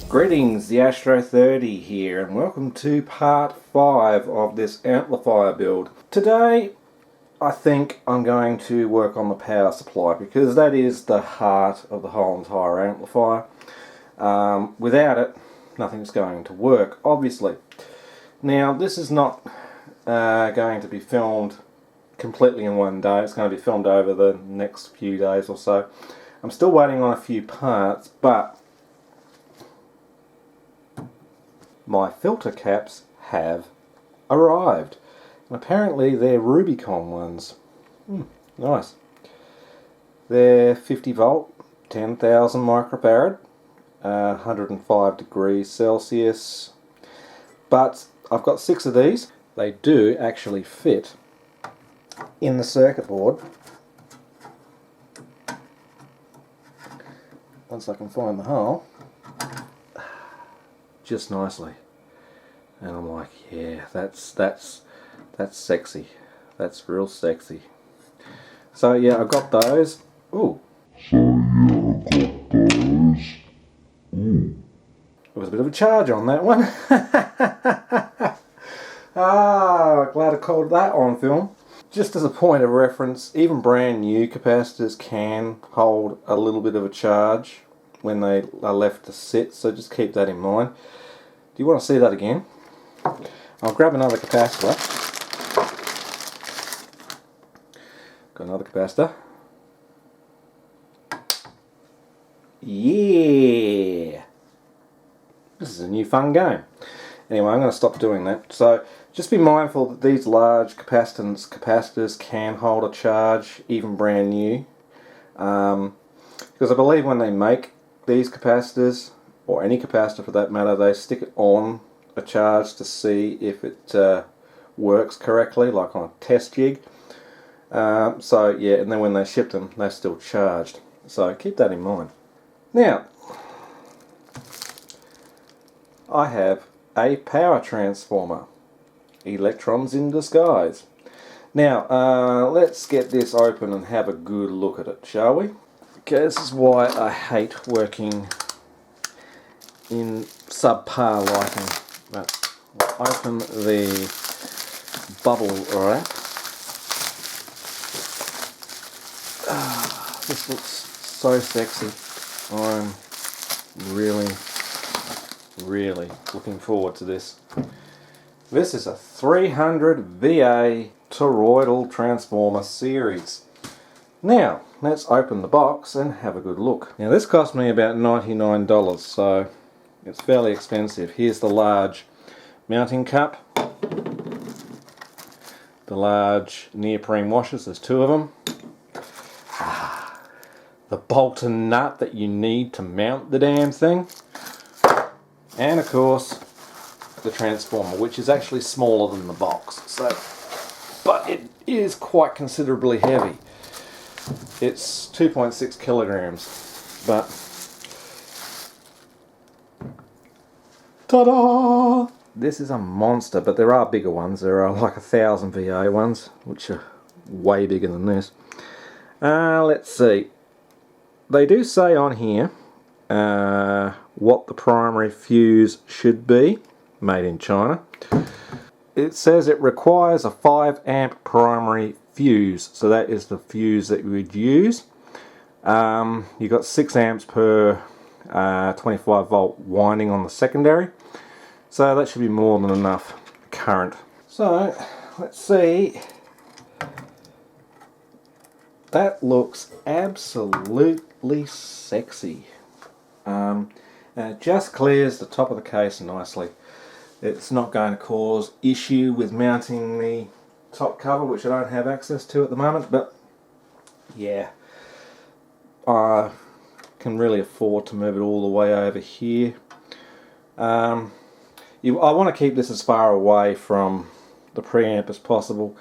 Greetings, the Astro 30 here, and welcome to part 5 of this amplifier build. Today I think I'm going to work on the power supply because that is the heart of the whole entire amplifier. Without it, nothing's going to work, obviously. Now, this is not going to be filmed completely in one day. It's going to be filmed over the next few days or so. I'm still waiting on a few parts, but my filter caps have arrived. And apparently they're Rubicon ones. Nice. They're 50 volt, 10,000 microfarad, 105 degrees Celsius. But I've got 6 of these. They do actually fit in the circuit board. Once I can find the hole. Just nicely, and I'm like, yeah, that's sexy. That's real sexy. So yeah, I got those. Ooh. There was a bit of a charge on that one. Glad I caught that on film. Just as a point of reference, even brand new capacitors can hold a little bit of a charge when they are left to sit, so just keep that in mind. Do you want to see that again? I'll grab another capacitor. Got another capacitor. Yeah! This is a new fun game. Anyway, I'm going to stop doing that. So just be mindful that these large capacitors can hold a charge, even brand new. Because I believe when they make these capacitors, or any capacitor for that matter, they stick it on a charge to see if it works correctly, like on a test jig. So yeah, and then when they ship them, they're still charged. So keep that in mind. Now, I have a power transformer. Electrons in disguise. Now, let's get this open and have a good look at it, shall we? Okay, this is why I hate working in subpar lighting. But I'll open the bubble wrap. This looks so sexy. I'm really looking forward to this. This is a 300 VA toroidal transformer series. Now, let's open the box and have a good look. Now, this cost me about $99, so it's fairly expensive. Here's the large mounting cup, the large neoprene washers, there's 2 of them, the bolt and nut that you need to mount the damn thing, and of course the transformer, which is actually smaller than the box, but it is quite considerably heavy. It's 2.6 kilograms, but ta-da! This is a monster, but there are bigger ones. There are like 1,000 VA ones, which are way bigger than this. Let's see. They do say on here what the primary fuse should be, made in China. It says it requires a 5 amp primary fuse, so that is the fuse that you would use. You've got 6 amps per 25 volt winding on the secondary, so that should be more than enough current. So let's see. That looks absolutely sexy. And it just clears the top of the case nicely. It's not going to cause issue with mounting the top cover, which I don't have access to at the moment, but yeah, I can really afford to move it all the way over here. I want to keep this as far away from the preamp as possible,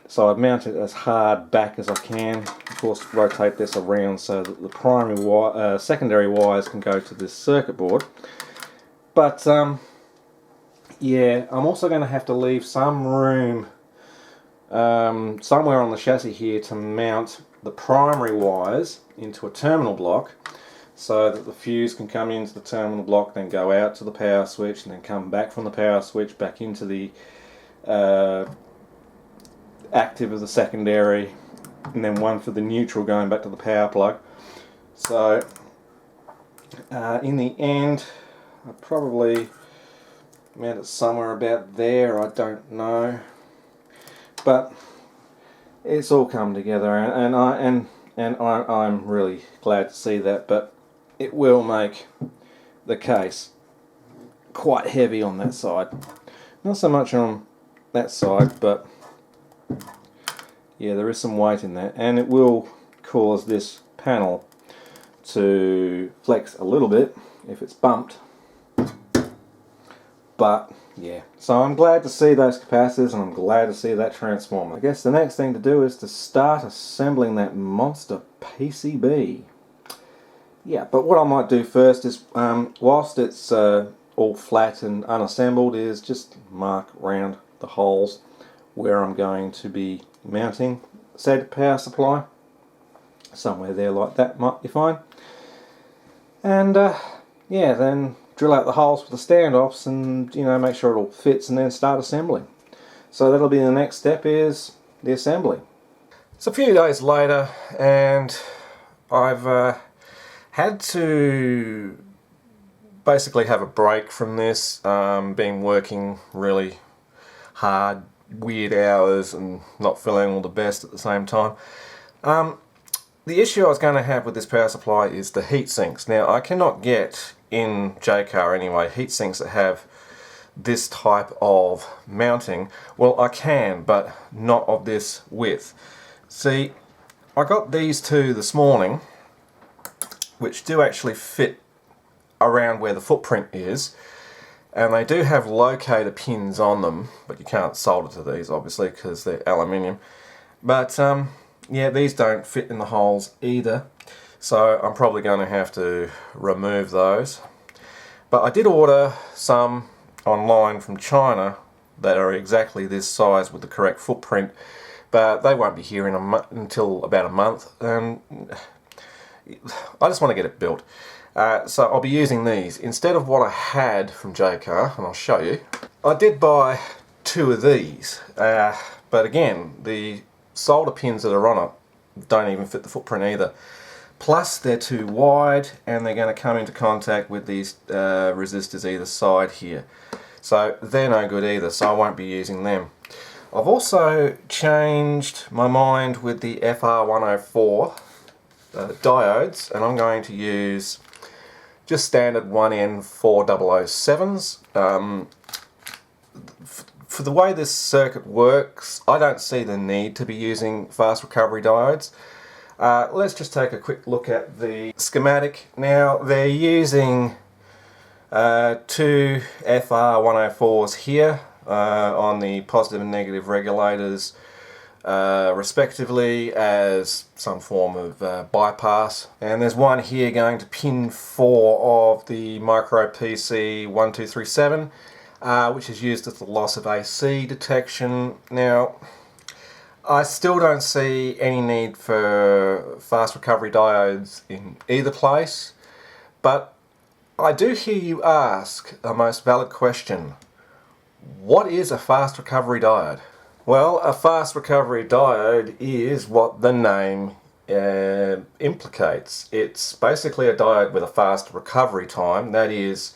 so I've mounted it as hard back as I can. Of course, rotate this around so that the secondary wires can go to this circuit board. But yeah, I'm also going to have to leave some room somewhere on the chassis here to mount the primary wires into a terminal block, so that the fuse can come into the terminal block, then go out to the power switch, and then come back from the power switch back into the active of the secondary, and then one for the neutral going back to the power plug. So in the end, I probably mount it somewhere about there, I don't know, but it's all come together, and I'm really glad to see that. But it will make the case quite heavy on that side, not so much on that side, but yeah, there is some weight in there, and it will cause this panel to flex a little bit if it's bumped. But yeah, so I'm glad to see those capacitors, and I'm glad to see that transformer. I guess the next thing to do is to start assembling that monster PCB. Yeah, but what I might do first is, whilst it's all flat and unassembled, is just mark round the holes where I'm going to be mounting said power supply. Somewhere there like that might be fine. And yeah, then drill out the holes with the standoffs, and make sure it all fits, and then start assembling. So that'll be the next step, is the assembly. It's a few days later, and I've had to basically have a break from this. Been working really hard, weird hours, and not feeling all the best at the same time. The issue I was going to have with this power supply is the heat sinks. Now, I cannot get, in JCar anyway, heat sinks that have this type of mounting. Well, I can, but not of this width. See, I got these two this morning, which do actually fit around where the footprint is, and they do have locator pins on them, but you can't solder to these obviously because they're aluminium. But yeah, these don't fit in the holes either, so I'm probably going to have to remove those. But I did order some online from China that are exactly this size with the correct footprint, but they won't be here in until about a month, and I just want to get it built. So I'll be using these instead of what I had from JCar, and I'll show you. I did buy two of these, but again, the solder pins that are on it don't even fit the footprint either. Plus they're too wide, and they're going to come into contact with these resistors either side here. So they're no good either, so I won't be using them. I've also changed my mind with the FR104 diodes, and I'm going to use just standard 1N4007s. For the way this circuit works, I don't see the need to be using fast recovery diodes. Let's just take a quick look at the schematic. Now, they're using two FR104s here on the positive and negative regulators respectively as some form of bypass, and there's one here going to pin 4 of the micro PC 1237, which is used as the loss of AC detection. Now, I still don't see any need for fast recovery diodes in either place, but I do hear you ask a most valid question: what is a fast recovery diode? Well, a fast recovery diode is what the name implicates. It's basically a diode with a fast recovery time. That is,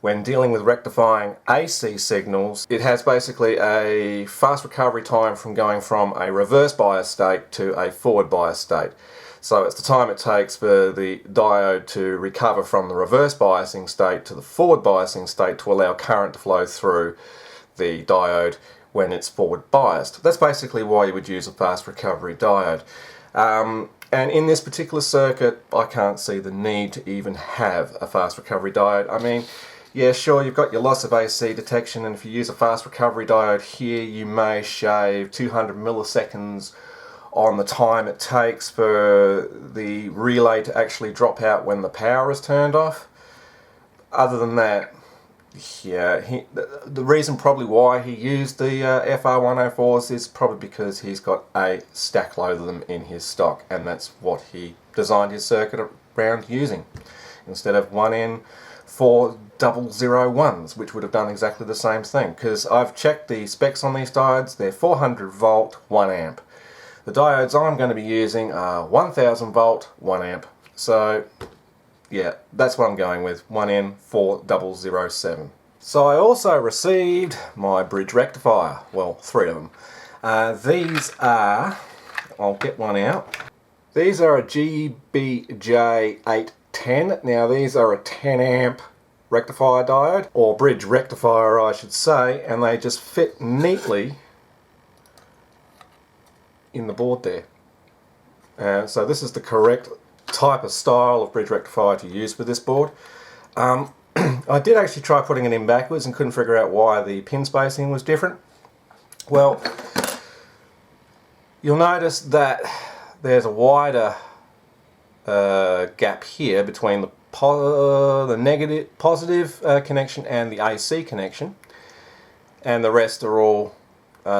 when dealing with rectifying AC signals, it has basically a fast recovery time from going from a reverse bias state to a forward bias state. So it's the time it takes for the diode to recover from the reverse biasing state to the forward biasing state to allow current to flow through the diode when it's forward biased. That's basically why you would use a fast recovery diode. And in this particular circuit, I can't see the need to even have a fast recovery diode. I mean, yeah, sure, you've got your loss of AC detection, and if you use a fast recovery diode here, you may shave 200 milliseconds on the time it takes for the relay to actually drop out when the power is turned off. Other than that, Yeah, the reason probably why he used the FR104s is probably because he's got a stack load of them in his stock, and that's what he designed his circuit around using, instead of 1N4001s, which would have done exactly the same thing. Because I've checked the specs on these diodes, they're 400 volt 1 amp. The diodes I'm going to be using are 1000 volt 1 amp. So yeah, that's what I'm going with, 1N4007. So I also received my bridge rectifier, well, 3 of them. These are, I'll get one out. These are a GBJ810. Now these are a 10 amp rectifier diode, or bridge rectifier I should say, and they just fit neatly in the board there. So this is the correct type of style of bridge rectifier to use with this board. I did actually try putting it in backwards and couldn't figure out why the pin spacing was different. Well, you'll notice that there's a wider gap here between the positive connection and the AC connection, and the rest are all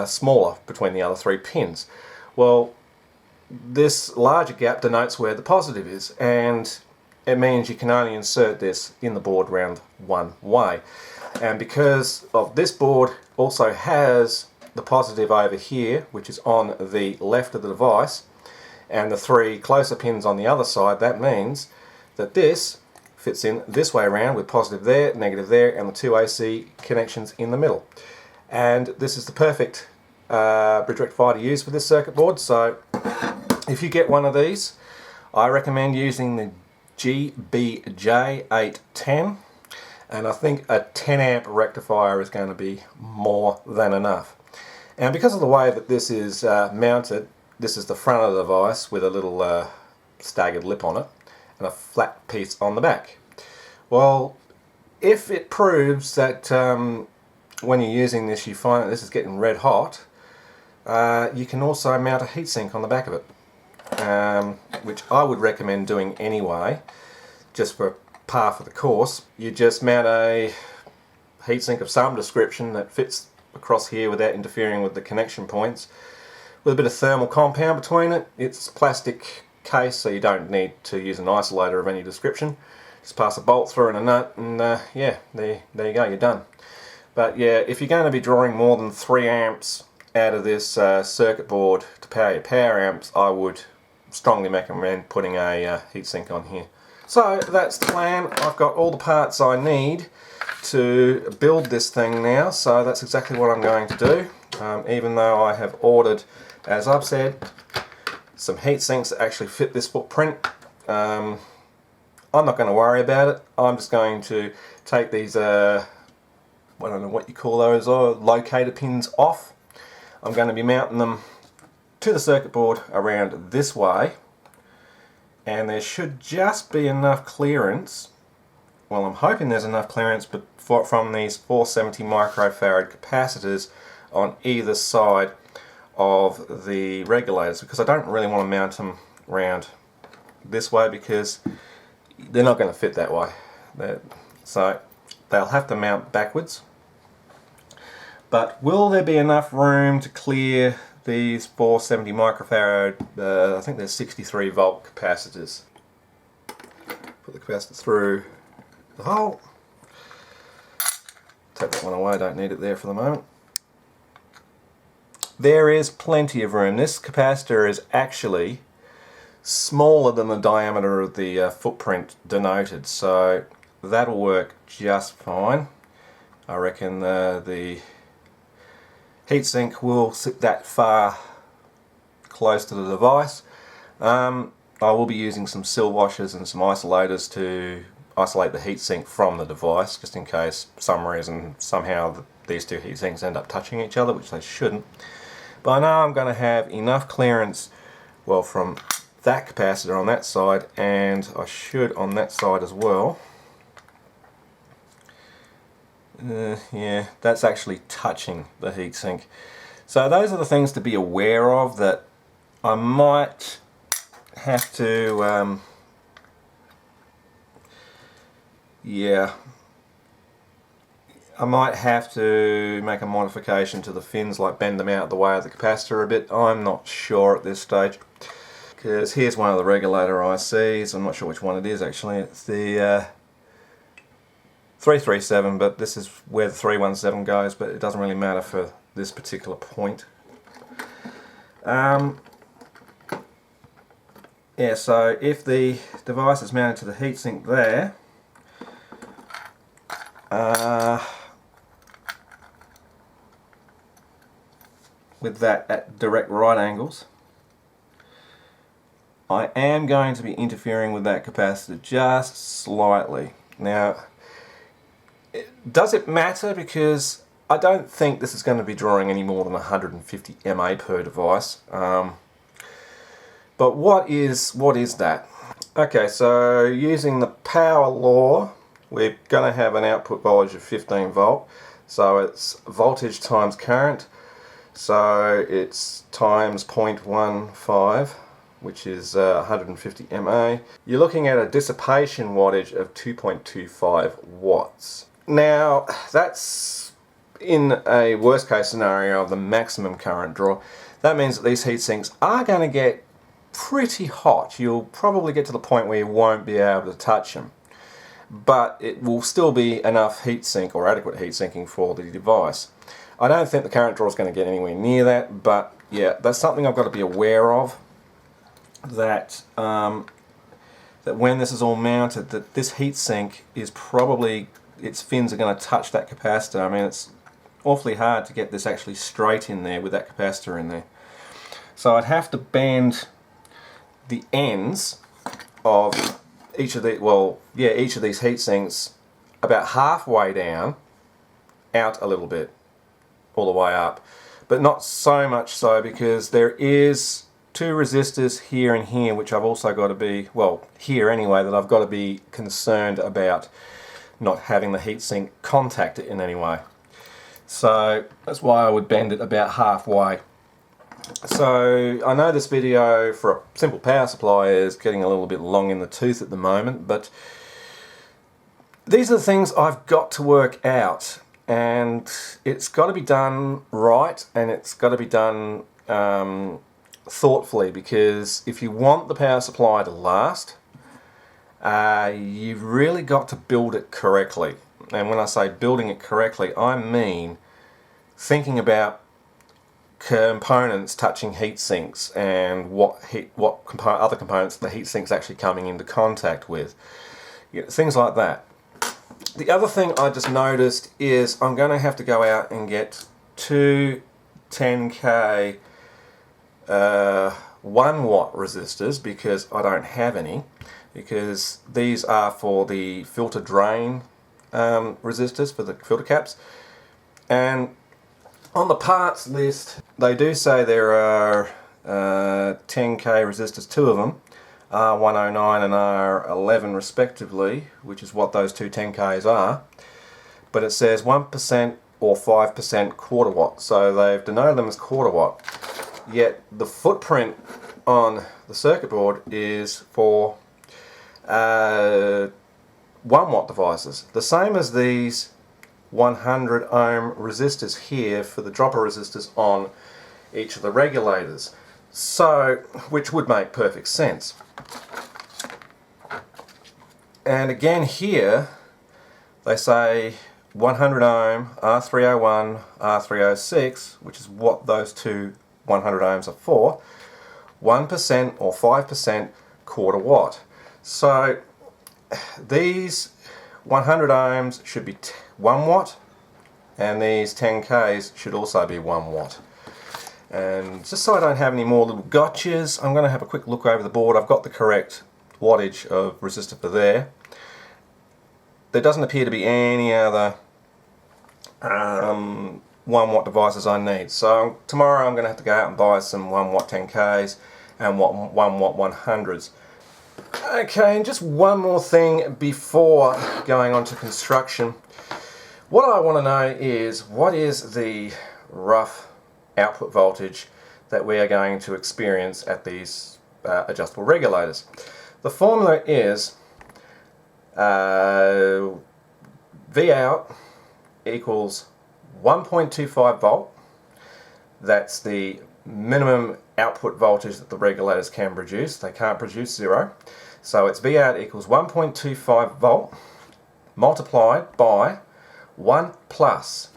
smaller between the other 3 pins. Well, this larger gap denotes where the positive is, and it means you can only insert this in the board round one way. And because of this board also has the positive over here, which is on the left of the device, and the 3 closer pins on the other side, that means that this fits in this way around with positive there, negative there, and the 2 AC connections in the middle. And this is the perfect bridge rectifier to use for this circuit board. So if you get one of these, I recommend using the GBJ810, and I think a 10 amp rectifier is going to be more than enough. And because of the way that this is mounted, this is the front of the device with a little staggered lip on it and a flat piece on the back. Well, if it proves that when you're using this you find that this is getting red hot, you can also mount a heatsink on the back of it, which I would recommend doing anyway, just for par for the course. You just mount a heatsink of some description that fits across here without interfering with the connection points, with a bit of thermal compound between it. It's a plastic case, so you don't need to use an isolator of any description. Just pass a bolt through and a nut, and yeah, there you go, you're done. But yeah, if you're going to be drawing more than 3 amps out of this circuit board to power your power amps, I would strongly recommend putting a heatsink on here. So that's the plan. I've got all the parts I need to build this thing now, so that's exactly what I'm going to do. Even though I have ordered, as I've said, some heat sinks that actually fit this footprint, I'm not going to worry about it. I'm just going to take these, I don't know what you call those, locator pins off. I'm going to be mounting them to the circuit board around this way, and there should just be enough clearance. Well, I'm hoping there's enough clearance from these 470 microfarad capacitors on either side of the regulators, because I don't really want to mount them around this way because they're not going to fit that way. So they'll have to mount backwards. But will there be enough room to clear these 470 microfarad, I think there's 63 volt capacitors. Put the capacitor through the hole. Take that one away, don't need it there for the moment. There is plenty of room. This capacitor is actually smaller than the diameter of the footprint denoted, so that'll work just fine. I reckon the heatsink will sit that far close to the device. I will be using some sill washers and some isolators to isolate the heatsink from the device, just in case for some reason somehow these 2 heatsinks end up touching each other, which they shouldn't. But I know I'm going to have enough clearance, well, from that capacitor on that side, and I should on that side as well. Yeah, that's actually touching the heatsink. So those are the things to be aware of that I might have to, yeah, I might have to make a modification to the fins, like bend them out the way of the capacitor a bit. I'm not sure at this stage, because here's one of the regulator ICs. I'm not sure which one it is actually. It's the 337, but this is where the 317 goes, but it doesn't really matter for this particular point. Yeah, so if the device is mounted to the heatsink there, with that at direct right angles, I am going to be interfering with that capacitor just slightly. Now, does it matter? Because I don't think this is going to be drawing any more than 150 mA per device. But what is that? Okay, so using the power law, we're going to have an output voltage of 15 volt. So it's voltage times current. So it's times 0.15, which is 150 mA. You're looking at a dissipation wattage of 2.25 watts. Now, that's in a worst case scenario of the maximum current draw. That means that these heat sinks are going to get pretty hot. You'll probably get to the point where you won't be able to touch them. But it will still be enough heatsink or adequate heat sinking for the device. I don't think the current draw is going to get anywhere near that, but yeah, that's something I've got to be aware of. That that when this is all mounted, that this heatsink is probably, its fins are going to touch that capacitor. I mean, it's awfully hard to get this actually straight in there with that capacitor in there. So I'd have to bend the ends of each of each of these heat sinks about halfway down, out a little bit, all the way up, but not so much so, because there is two resistors here and here which I've also got to be, well, here anyway, that I've got to be concerned about not having the heatsink contact it in any way. So that's why I would bend it about halfway. So I know this video for a simple power supply is getting a little bit long in the tooth at the moment, but these are the things I've got to work out, and it's got to be done right, and it's got to be done thoughtfully, because if you want the power supply to last, you've really got to build it correctly. And when I say building it correctly, I mean thinking about components touching heat sinks and what other components the heat sink's actually coming into contact with. Things like that. The other thing I just noticed is I'm going to have to go out and get two 10k 1 watt resistors, because I don't have any, because these are for the filter drain resistors for the filter caps. And on the parts list they do say there are 10k resistors, two of them, R109 and R11 respectively, which is what those two 10Ks are, but it says 1% or 5% quarter watt, so they've denoted them as quarter watt, yet the footprint on the circuit board is for 1 watt devices, the same as these 100 ohm resistors here for the dropper resistors on each of the regulators, so which would make perfect sense. And again here they say 100 ohm, R301, R306, which is what those two 100 ohms are for, 1% or 5% quarter watt. So these 100 ohms should be 1 watt, and these 10Ks should also be 1 watt. And just so I don't have any more little gotchas, I'm going to have a quick look over the board. I've got the correct wattage of resistor for there. There doesn't appear to be any other 1 watt devices I need. So tomorrow I'm going to have to go out and buy some 1 watt 10Ks and 1 watt 100s. Okay, and just one more thing before going on to construction. What I want to know is, what is the rough output voltage that we are going to experience at these adjustable regulators? The formula is V out equals 1.25 volt. That's the minimum output voltage that the regulators can produce. They can't produce zero. So it's V out equals 1.25 volt multiplied by 1 plus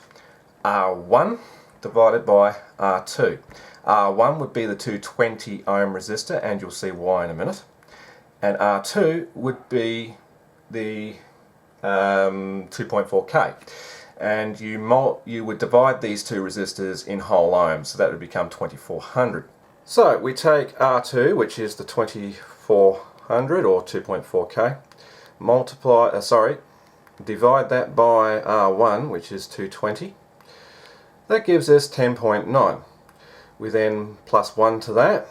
R1 divided by R2. R1 would be the 220 ohm resistor, and you'll see why in a minute. And R2 would be the 2.4K. And you would divide these two resistors in whole ohms, so that would become 2400. So we take R2, which is the 2400 or 2.4K, divide that by R1, which is 220. That gives us 10.9. We then plus 1 to that,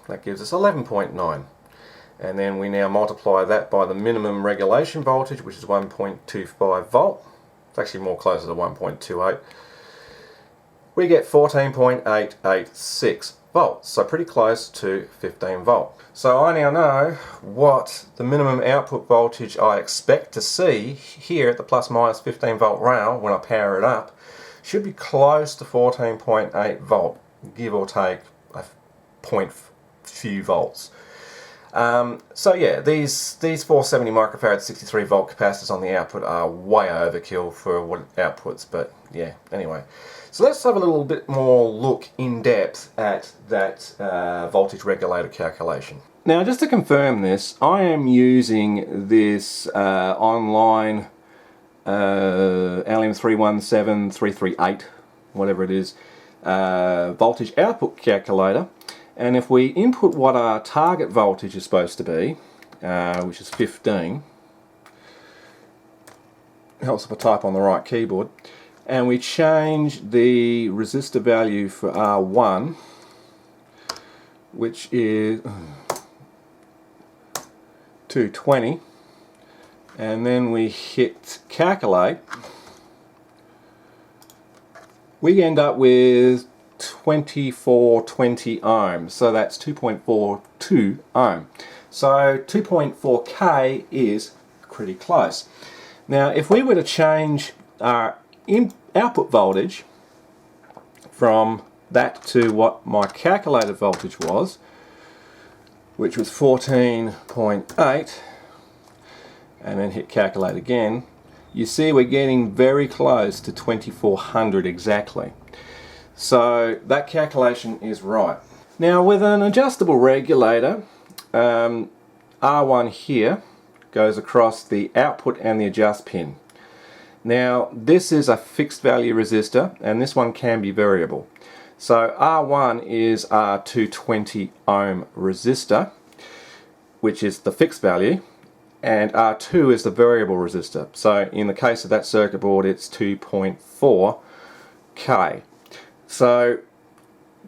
that gives us 11.9. And then we now multiply that by the minimum regulation voltage, which is 1.25 volt. It's actually more closer to 1.28. We get 14.886 volts, so pretty close to 15 volt. So I now know what the minimum output voltage I expect to see here at the plus minus 15 volt rail when I power it up should be close to 14.8 volt, give or take a point few volts. So yeah, these 470 microfarad 63 volt capacitors on the output are way overkill for what it outputs, but yeah, anyway. So let's have a little bit more look in depth at that voltage regulator calculation. Now, just to confirm this, I am using this online LM317338, whatever it is, voltage output calculator. And if we input what our target voltage is supposed to be, which is 15, helps if I type on the right keyboard, and we change the resistor value for R1, which is 220, and then we hit calculate, we end up with 2420 ohms, so that's 2.42 ohm. So 2.4K is pretty close. Now if we were to change our output voltage from that to what my calculated voltage was, which was 14.8, and then hit calculate again, you see we're getting very close to 2400 exactly. So that calculation is right. Now with an adjustable regulator, R1 here goes across the output and the adjust pin. Now this is a fixed value resistor, and this one can be variable. So R1 is our 220 ohm resistor, which is the fixed value, and R2 is the variable resistor. So in the case of that circuit board, it's 2.4K. So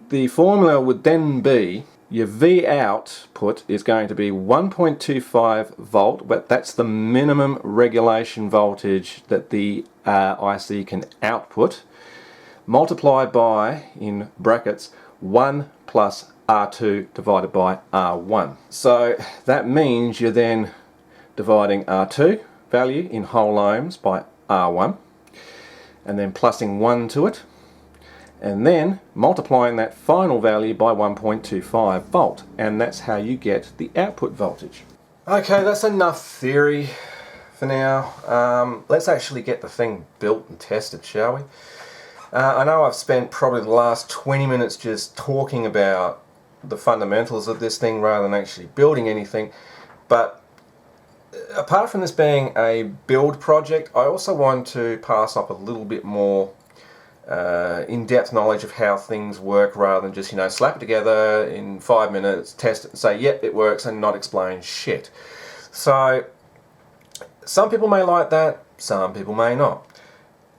the formula would then be your V output is going to be 1.25 volt, but that's the minimum regulation voltage that the IC can output, multiplied by, in brackets, 1 plus R2 divided by R1. So that means you're then dividing R2 value in whole ohms by R1, and then plussing 1 to it, and then multiplying that final value by 1.25 volt, and that's how you get the output voltage. Okay, that's enough theory for now. Let's actually get the thing built and tested, shall we? I know I've spent probably the last 20 minutes just talking about the fundamentals of this thing rather than actually building anything, but apart from this being a build project, I also want to pass up a little bit more in-depth knowledge of how things work, rather than just, slap it together in 5 minutes, test it and say, yep, it works, and not explain shit. So some people may like that, some people may not.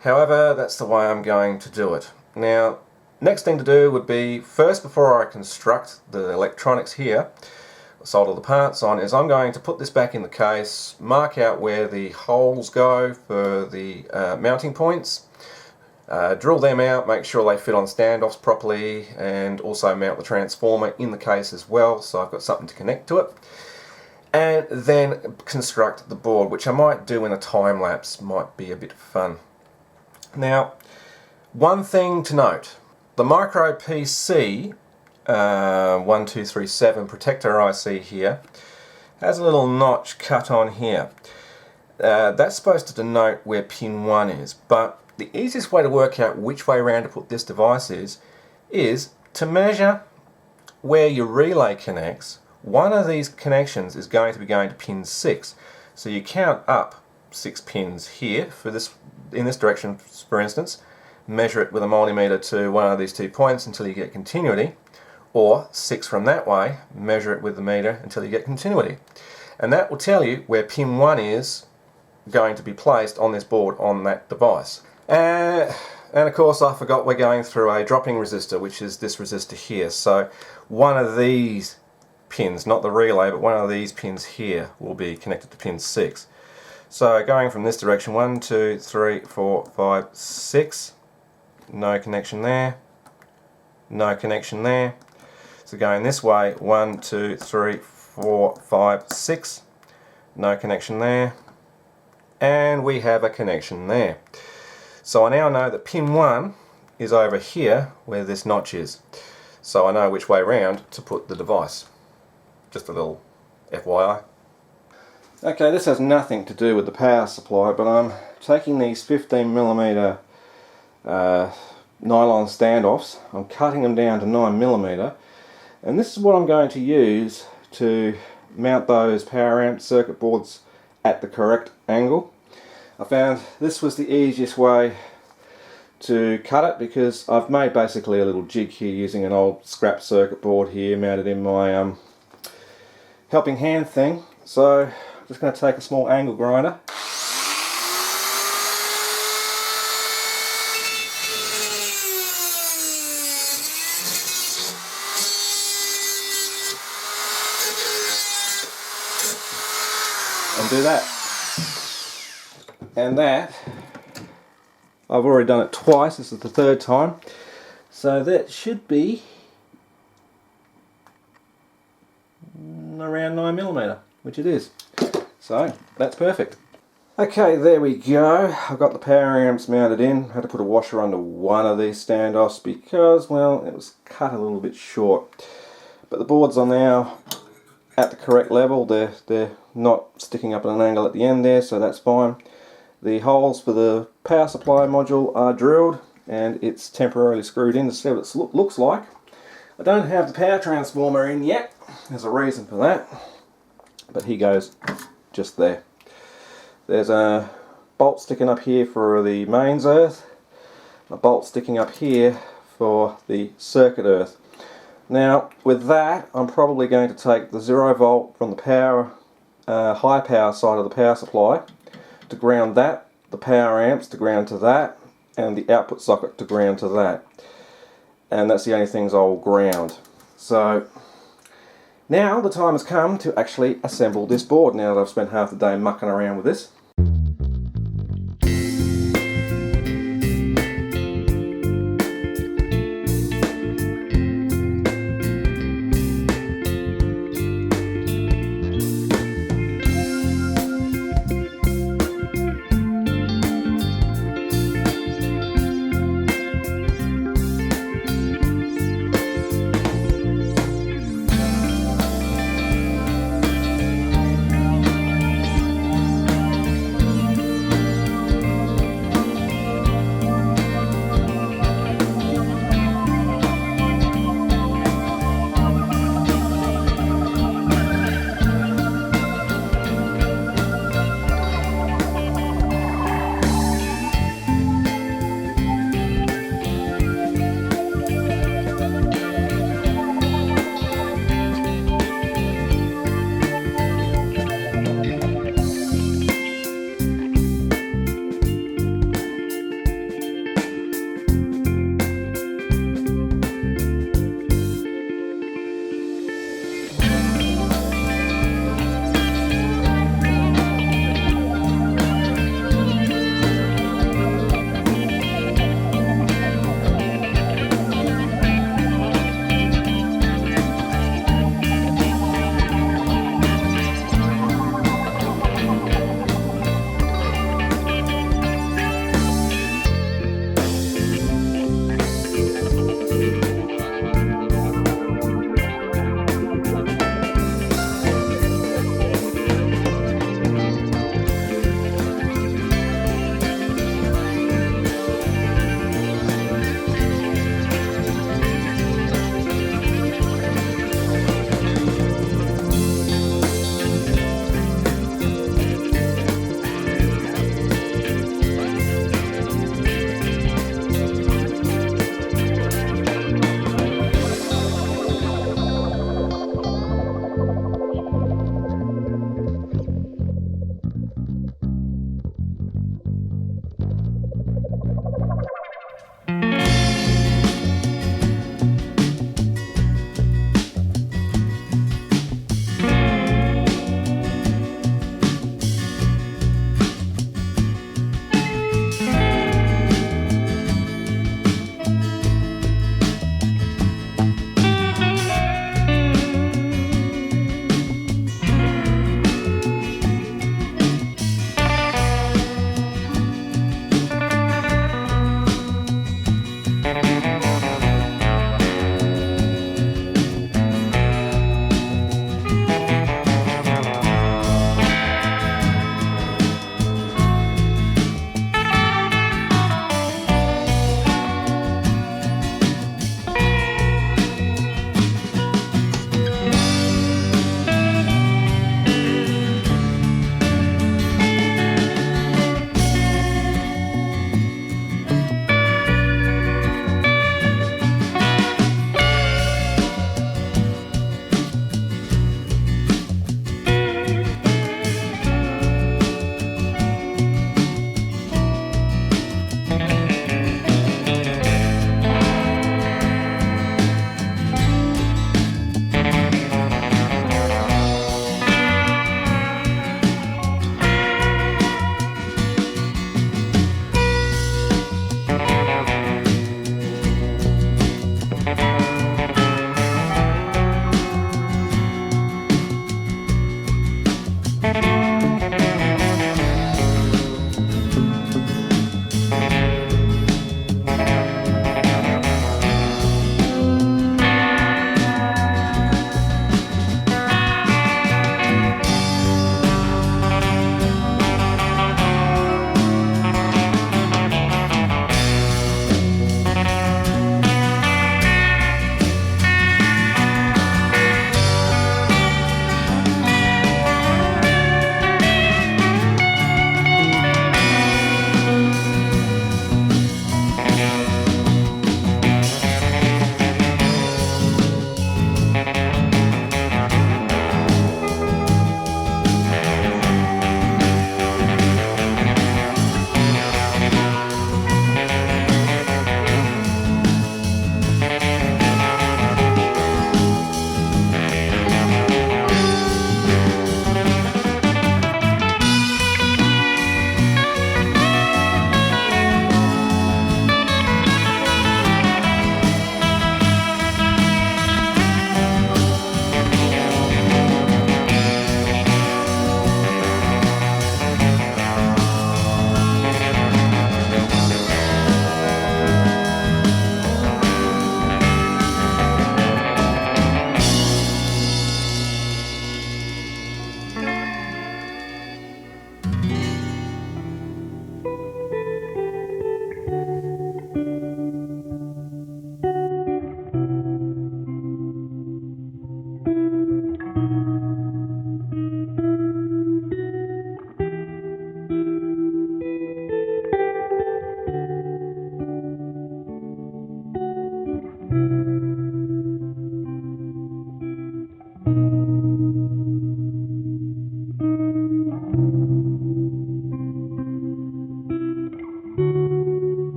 However, that's the way I'm going to do it. Now, next thing to do would be, first, before I construct the electronics here, solder the parts on, is I'm going to put this back in the case, mark out where the holes go for the mounting points, drill them out, make sure they fit on standoffs properly, and also mount the transformer in the case as well, so I've got something to connect to it. And then construct the board, which I might do in a time lapse, might be a bit fun. Now, one thing to note, the micro PC 1237 protector IC here has a little notch cut on here. That's supposed to denote where pin 1 is, but the easiest way to work out which way around to put this device is to measure where your relay connects. One of these connections is going to be going to pin 6. So you count up 6 pins here for this, in this direction for instance, measure it with a multimeter to one of these 2 points until you get continuity, or 6 from that way, measure it with the meter until you get continuity. And that will tell you where pin 1 is going to be placed on this board on that device. And of course I forgot we're going through a dropping resistor, which is this resistor here. So one of these pins, not the relay, but one of these pins here will be connected to pin 6. So going from this direction, 1, 2, 3, 4, 5, 6, no connection there, no connection there. So going this way, 1, 2, 3, 4, 5, 6, no connection there, and we have a connection there. So I now know that pin 1 is over here where this notch is. So I know which way round to put the device. Just a little FYI. Okay, this has nothing to do with the power supply, but I'm taking these 15mm nylon standoffs, I'm cutting them down to 9mm, and this is what I'm going to use to mount those power amp circuit boards at the correct angle. I found this was the easiest way to cut it because I've made basically a little jig here using an old scrap circuit board here mounted in my helping hand thing. So I'm just going to take a small angle grinder and do that. And that, I've already done it twice, this is the 3rd time, so that should be around 9mm, which it is. So that's perfect. Okay, there we go. I've got the power amps mounted in. I had to put a washer under one of these standoffs because, well, it was cut a little bit short. But the boards are now at the correct level. They're not sticking up at an angle at the end there, so that's fine. The holes for the power supply module are drilled and it's temporarily screwed in to see what it looks like. I don't have the power transformer in yet. There's a reason for that, but he goes just there. There's a bolt sticking up here for the mains earth, a bolt sticking up here for the circuit earth. Now with that, I'm probably going to take the 0 volt from the power high power side of the power supply to ground that, the power amps to ground to that, and the output socket to ground to that. And that's the only things I'll ground. So now the time has come to actually assemble this board, now that I've spent half the day mucking around with this.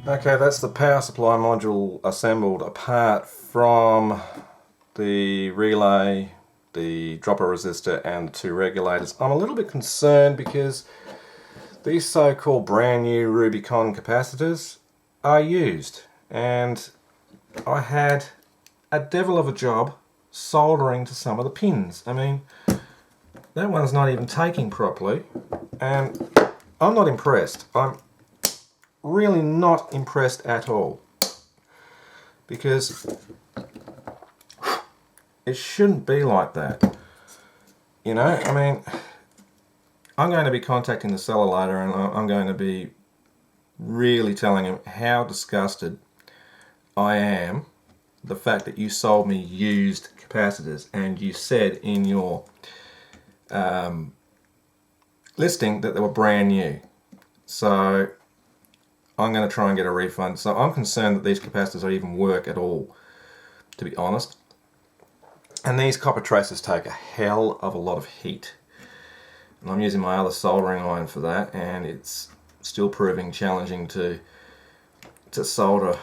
Okay, that's the power supply module assembled apart from the relay, the dropper resistor and the 2 regulators. I'm a little bit concerned because these so-called brand new Rubicon capacitors are used, and I had a devil of a job soldering to some of the pins. I mean, that one's not even taking properly, and I'm not impressed. I'm really not impressed at all, because it shouldn't be like that. You know, I mean, I'm going to be contacting the seller later, and I'm going to be really telling him how disgusted I am the fact that you sold me used capacitors, and you said in your listing that they were brand new. So I'm going to try and get a refund. So I'm concerned that these capacitors even work at all, to be honest. And these copper tracers take a hell of a lot of heat. And I'm using my other soldering iron for that, and it's still proving challenging to solder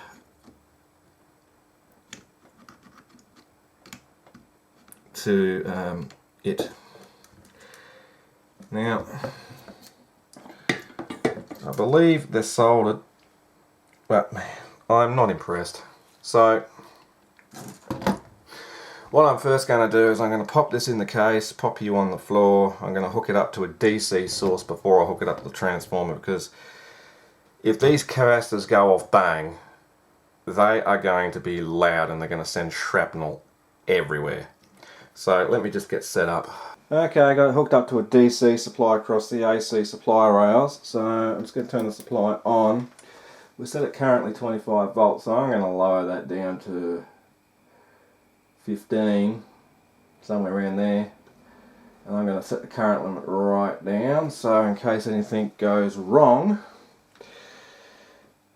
to it. Now, I believe they're soldered, but man, I'm not impressed. So what I'm first going to do is I'm going to pop this in the case, pop you on the floor. I'm going to hook it up to a DC source before I hook it up to the transformer, because if these capacitors go off bang, they are going to be loud and they're going to send shrapnel everywhere. So let me just get set up. Okay, I got it hooked up to a DC supply across the AC supply rails, so I'm just going to turn the supply on. We set it currently 25 volts, so I'm going to lower that down to 15, somewhere around there, and I'm going to set the current limit right down, so in case anything goes wrong,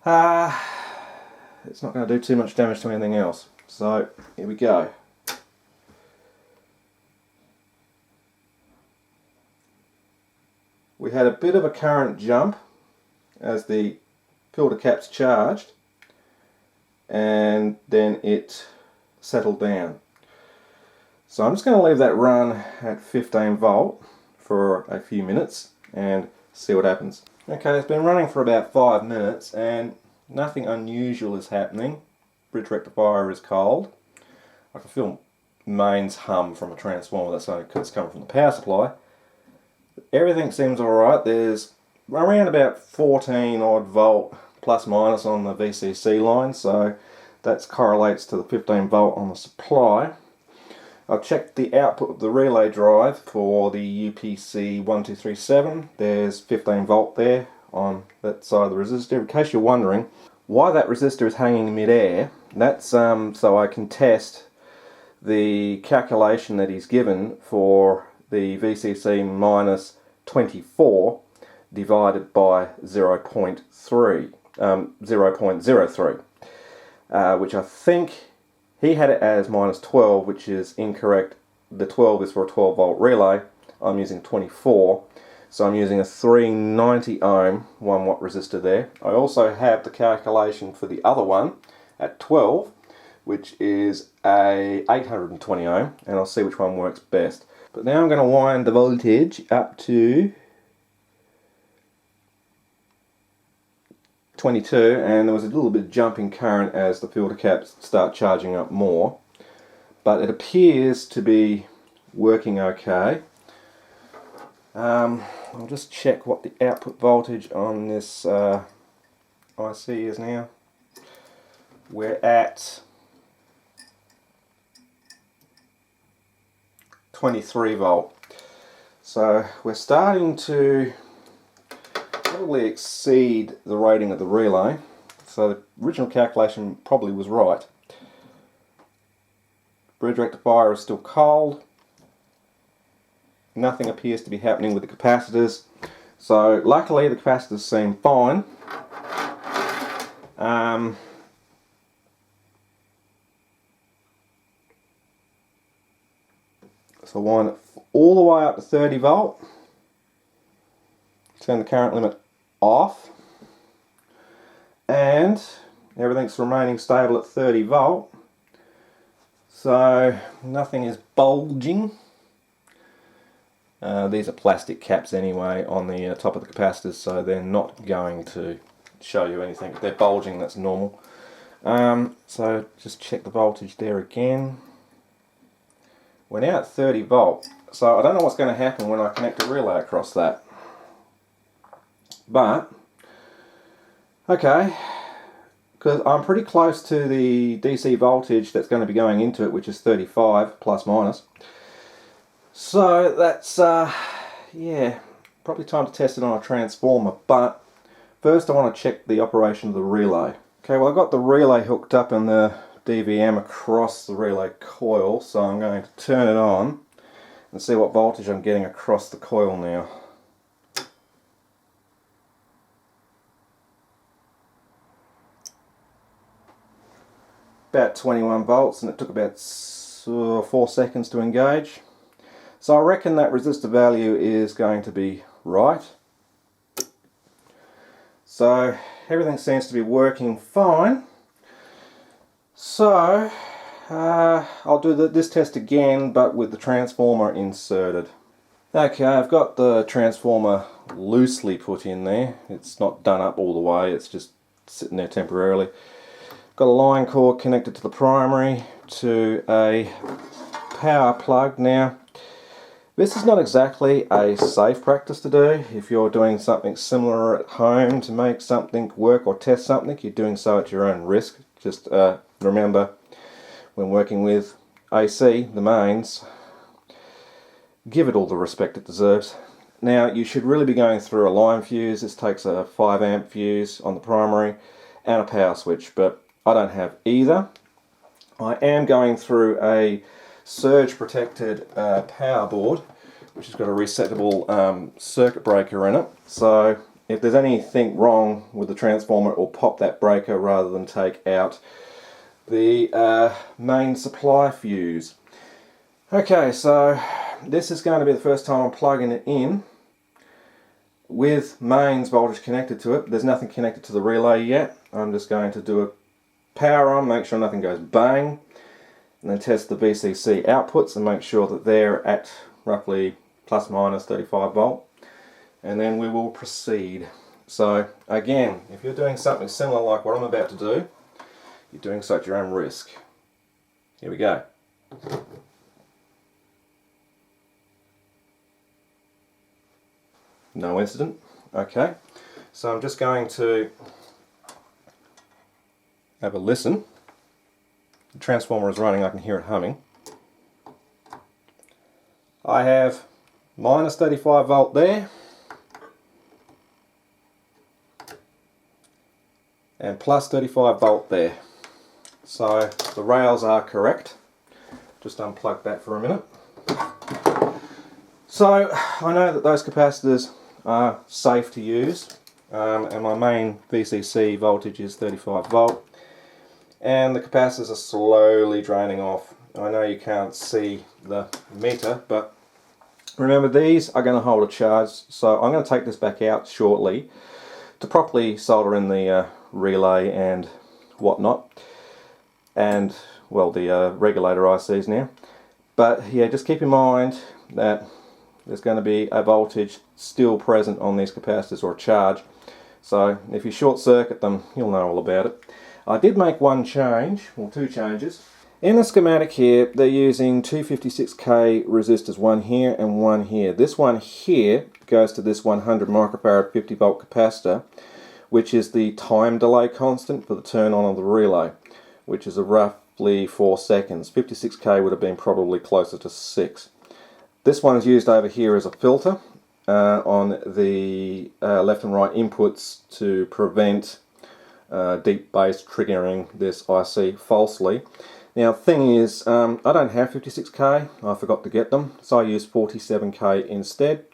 it's not going to do too much damage to anything else. So here we go. We had a bit of a current jump as the filter cap's charged, and then it settled down. So I'm just going to leave that run at 15 volt for a few minutes and see what happens. Okay, it's been running for about 5 minutes and nothing unusual is happening. Bridge rectifier is cold. I can feel mains hum from a transformer, that's only because it's coming from the power supply. Everything seems alright. There's around about 14 odd volt plus minus on the VCC line, so that correlates to the 15 volt on the supply. I've checked the output of the relay drive for the UPC 1237. There's 15 volt there on that side of the resistor. In case you're wondering why that resistor is hanging in mid-air, that's so I can test the calculation that he's given for the VCC minus 24 divided by 0.03, which I think he had it as minus 12, which is incorrect. The 12 is for a 12 volt relay. I'm using 24, so I'm using a 390 ohm 1 watt resistor there. I also have the calculation for the other one at 12, which is a 820 ohm, and I'll see which one works best. But now I'm going to wind the voltage up to 22, and there was a little bit of jumping current as the filter caps start charging up more, but it appears to be working okay. I'll just check what the output voltage on this IC is now. We're at 23 volt. So we're starting to probably exceed the rating of the relay. So the original calculation probably was right. Bridge rectifier is still cold. Nothing appears to be happening with the capacitors. So luckily the capacitors seem fine. So wind it all the way up to 30 volt. Turn the current limit off. and everything's remaining stable at 30 volt, so nothing is bulging. These are plastic caps anyway on the top of the capacitors, so they're not going to show you anything. If they're bulging, that's normal. So just check the voltage there again. We're now at 30 volt, so I don't know what's going to happen when I connect a relay across that. But, okay, because I'm pretty close to the DC voltage that's going to be going into it, which is 35 plus minus. So that's, yeah, probably time to test it on a transformer, but first I want to check the operation of the relay. Okay, well I've got the relay hooked up and the DVM across the relay coil, so I'm going to turn it on and see what voltage I'm getting across the coil now. About 21 volts, and it took about 4 seconds to engage. So I reckon that resistor value is going to be right. So everything seems to be working fine. So I'll do this test again, but with the transformer inserted. Okay, I've got the transformer loosely put in there. It's not done up all the way, it's just sitting there temporarily. Got a line cord connected to the primary to a power plug. Now, this is not exactly a safe practice to do. If you're doing something similar at home to make something work or test something, you're doing so at your own risk. Just remember, when working with AC, the mains, give it all the respect it deserves. Now, you should really be going through a line fuse. This takes a 5 amp fuse on the primary and a power switch, but I don't have either. I am going through a surge protected power board, which has got a resettable circuit breaker in it. So if there's anything wrong with the transformer, it will pop that breaker rather than take out the main supply fuse. Okay, so this is going to be the first time I'm plugging it in with mains voltage connected to it. There's nothing connected to the relay yet. I'm just going to do a power on, make sure nothing goes bang, and then test the VCC outputs and make sure that they're at roughly plus minus 35 volt, and then we will proceed. So again, if you're doing something similar like what I'm about to do, you're doing so at your own risk. Here we go. No incident. Okay, so I'm just going to have a listen. The transformer is running, I can hear it humming. I have minus 35 volt there and plus 35 volt there. So the rails are correct. Just unplug that for a minute. So I know that those capacitors are safe to use, and my main VCC voltage is 35 volt, and the capacitors are slowly draining off. I know you can't see the meter, but remember, these are going to hold a charge, so I'm going to take this back out shortly to properly solder in the relay and whatnot, and well, the regulator ICs now. But yeah, just keep in mind that there's going to be a voltage still present on these capacitors, or a charge, so if you short circuit them, you'll know all about it. I did make one change, or two changes. In the schematic here, they're using 256k resistors, one here and one here. This one here goes to this 100 microfarad 50 volt capacitor, which is the time delay constant for the turn on of the relay, which is a roughly 4 seconds. 56k would have been probably closer to 6. This one is used over here as a filter on the left and right inputs to prevent deep bass triggering this IC falsely. Now the thing is, I don't have 56k, I forgot to get them, so I use 47k instead.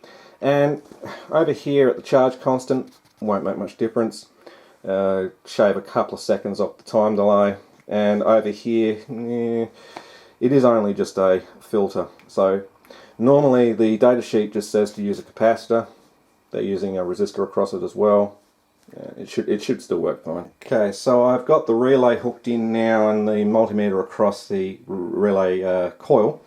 And over here at the charge constant, won't make much difference, shave a couple of seconds off the time delay, and over here, it is only just a filter. So normally the data sheet just says to use a capacitor. They're using a resistor across it as well. It should still work fine. Okay, so I've got the relay hooked in now and the multimeter across the relay coil.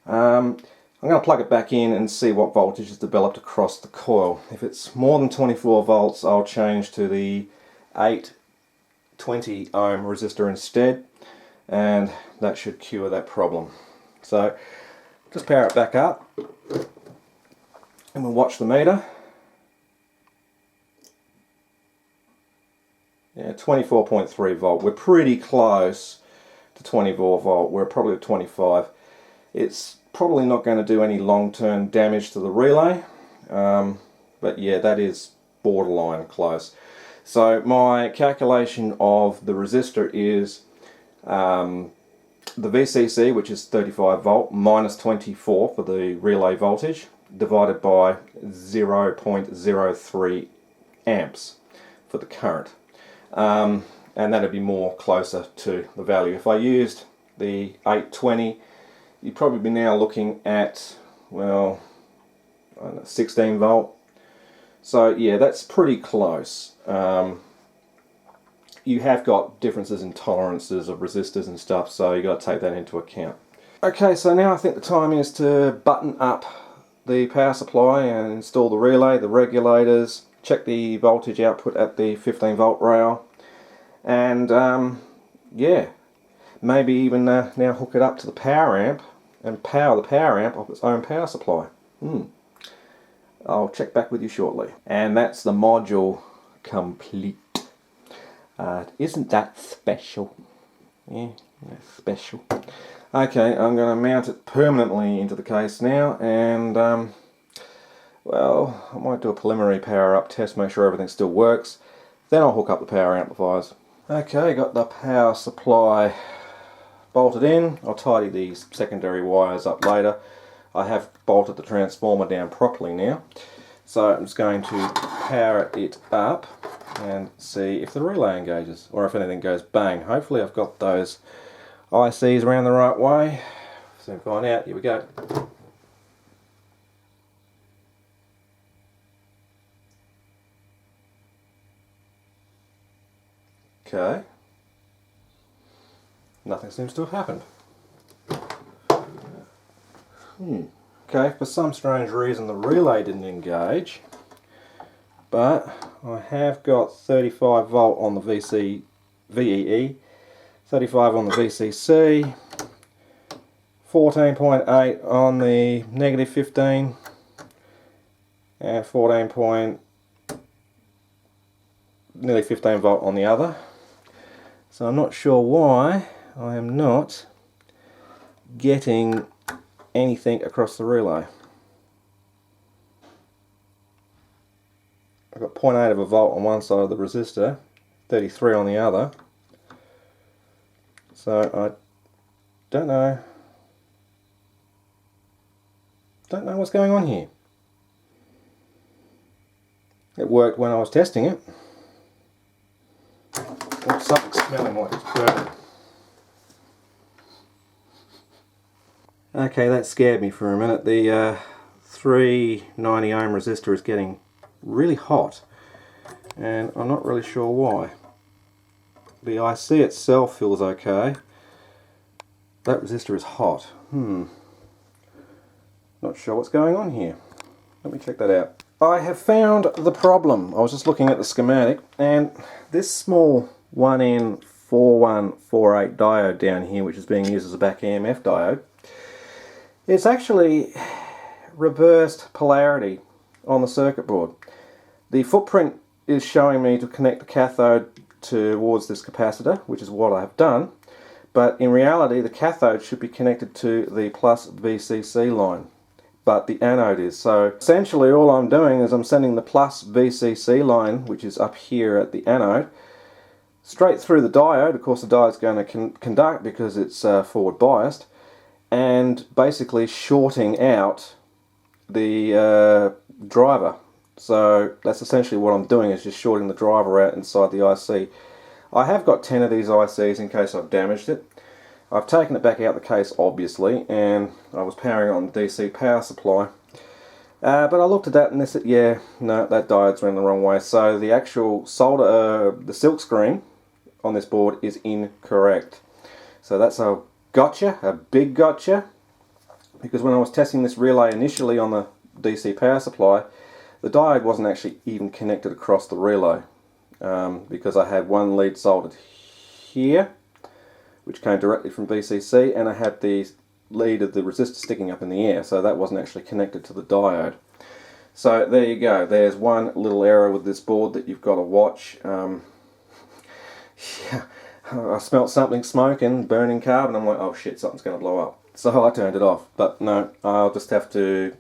I'm going to plug it back in and see what voltage is developed across the coil. If it's more than 24 volts, I'll change to the 820 ohm resistor instead, and that should cure that problem. So just power it back up and we'll watch the meter. Yeah, 24.3 volt. We're pretty close to 24 volt. We're probably at 25. It's probably not going to do any long-term damage to the relay, but yeah, that is borderline close. So my calculation of the resistor is the VCC, which is 35 volt, minus 24 for the relay voltage, divided by 0.03 amps for the current. And that'd be more closer to the value. If I used the 820, you'd probably be now looking at, well, I don't know, 16 volt. So yeah, that's pretty close. You have got differences in tolerances of resistors and stuff, so you've got to take that into account. Okay, so now I think the time is to button up the power supply and install the relay, the regulators, check the voltage output at the 15 volt rail, and yeah, maybe even now hook it up to the power amp and power the power amp off its own power supply. I'll check back with you shortly. And that's the module complete. Isn't that special? Yeah, that's special. Okay, I'm going to mount it permanently into the case now, and well, I might do a preliminary power up test, make sure everything still works. Then I'll hook up the power amplifiers. Okay, got the power supply bolted in. I'll tidy these secondary wires up later. I have bolted the transformer down properly now. So I'm just going to power it up and see if the relay engages, or if anything goes bang. Hopefully I've got those ICs around the right way. Soon find out. Here we go. Okay. Nothing seems to have happened. Okay, for some strange reason the relay didn't engage, but I have got 35 volt on the VEE, 35 on the VCC, 14.8 on the negative 15, and nearly 15 volt on the other. So I'm not sure why I am not getting anything across the relay. I've got 0.8 of a volt on one side of the resistor, 33 on the other. So I don't know what's going on here. It worked when I was testing it. Oh, something's smelling like it's burning. Okay, that scared me for a minute. The 390 ohm resistor is getting really hot, and I'm not really sure why. The IC itself feels okay. That resistor is hot. Not sure what's going on here. Let me check that out. I have found the problem. I was just looking at the schematic, and this small 1N4148 diode down here, which is being used as a back EMF diode, it's actually reversed polarity on the circuit board. The footprint is showing me to connect the cathode towards this capacitor, which is what I have done, but in reality the cathode should be connected to the plus VCC line, but the anode is. So essentially all I'm doing is I'm sending the plus VCC line, which is up here at the anode, straight through the diode. Of course the diode's going to conduct because it's forward biased, and basically shorting out the driver. So that's essentially what I'm doing, is just shorting the driver out inside the IC. I have got 10 of these ICs in case I've damaged it. I've taken it back out the case obviously, and I was powering it on the DC power supply. But I looked at that and they said, yeah, no, that diode's went the wrong way. So the actual solder, the silk screen on this board is incorrect. So that's a gotcha, a big gotcha. Because when I was testing this relay initially on the DC power supply, the diode wasn't actually even connected across the relay. Because I had one lead soldered here, which came directly from VCC, and I had the lead of the resistor sticking up in the air, so that wasn't actually connected to the diode. So there you go, there's one little error with this board that you've got to watch. Yeah, I smelt something smoking, burning carbon. I'm like, oh shit, something's going to blow up. So I turned it off, but no, I'll just have to